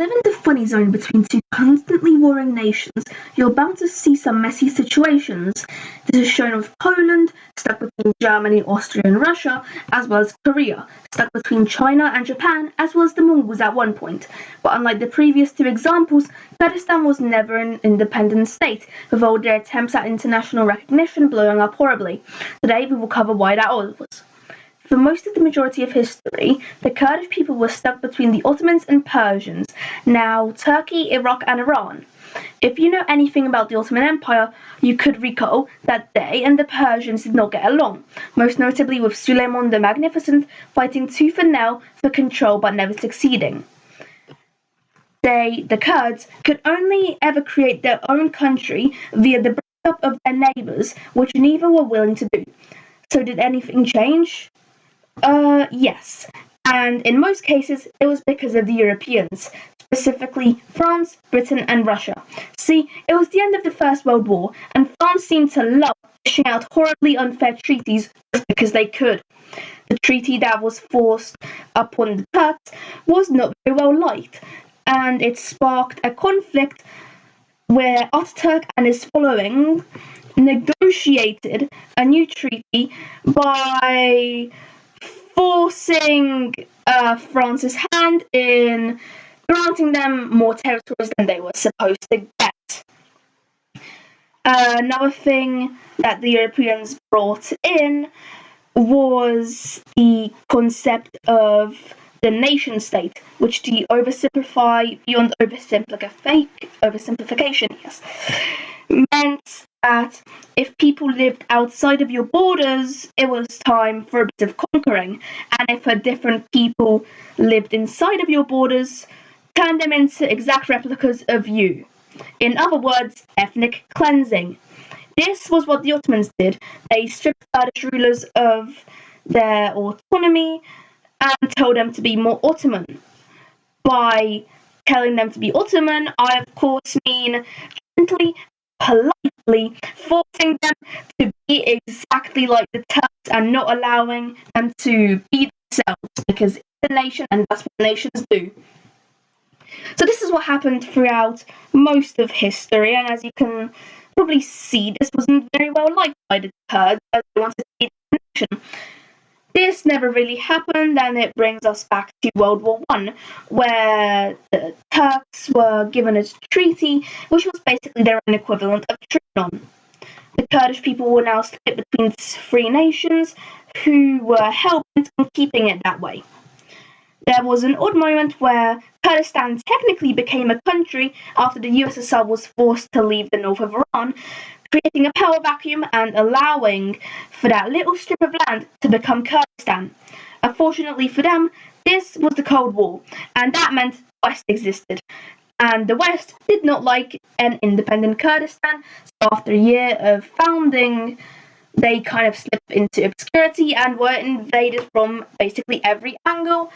Live in the funny zone between two constantly warring nations, you're bound to see some messy situations. This is shown with Poland, stuck between Germany, Austria and Russia, as well as Korea, stuck between China and Japan, as well as the Mongols at one point. But unlike the previous two examples, Kurdistan was never an independent state, with all their attempts at international recognition blowing up horribly. Today we will cover why that was. For most of the majority of history, the Kurdish people were stuck between the Ottomans and Persians, now Turkey, Iraq and Iran. If you know anything about the Ottoman Empire, you could recall that they and the Persians did not get along, most notably with Suleiman the Magnificent fighting tooth and nail for control but never succeeding. The Kurds, could only ever create their own country via the breakup of their neighbours, which neither were willing to do. So did anything change? Yes. And in most cases, it was because of the Europeans, specifically France, Britain, and Russia. See, it was the end of the First World War, and France seemed to love dishing out horribly unfair treaties just because they could. The treaty that was forced upon the Turks was not very well liked, and it sparked a conflict where Ataturk and his following negotiated a new treaty by forcing France's hand in granting them more territories than they were supposed to get. Another thing that the Europeans brought in was the concept of the nation state, which, to oversimplify beyond oversimplification, yes, meant that if people lived outside of your borders, it was time for a bit of conquering, and if a different people lived inside of your borders, turn them into exact replicas of you. In other words, ethnic cleansing. This was what the Ottomans did. They stripped Kurdish rulers of their autonomy and told them to be more Ottoman. By telling them to be Ottoman, I of course mean gently, politely forcing them to be exactly like the Turks and not allowing them to be themselves, because it's a nation and that's what nations do. So this is what happened throughout most of history, and as you can probably see, this wasn't very well liked by the Kurds, as they wanted to be a nation. This never really happened, and it brings us back to World War I, where the Turks were given a treaty, which was basically their own equivalent of Trianon. The Kurdish people were now split between three nations, who were hell-bent on keeping it that way. There was an odd moment where Kurdistan technically became a country after the USSR was forced to leave the north of Iran, creating a power vacuum and allowing for that little strip of land to become Kurdistan. Unfortunately for them, this was the Cold War, and that meant the West existed. And the West did not like an independent Kurdistan, so after a year of founding, they kind of slipped into obscurity and were invaded from basically every angle,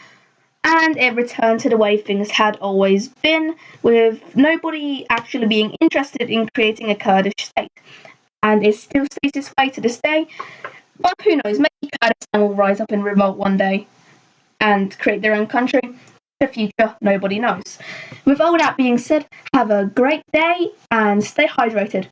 and it returned to the way things had always been, with nobody actually being interested in creating a Kurdish state. And it still stays this way to this day, but who knows, maybe Kurdistan will rise up in revolt one day and create their own country. In the future, nobody knows. With all that being said, have a great day and stay hydrated.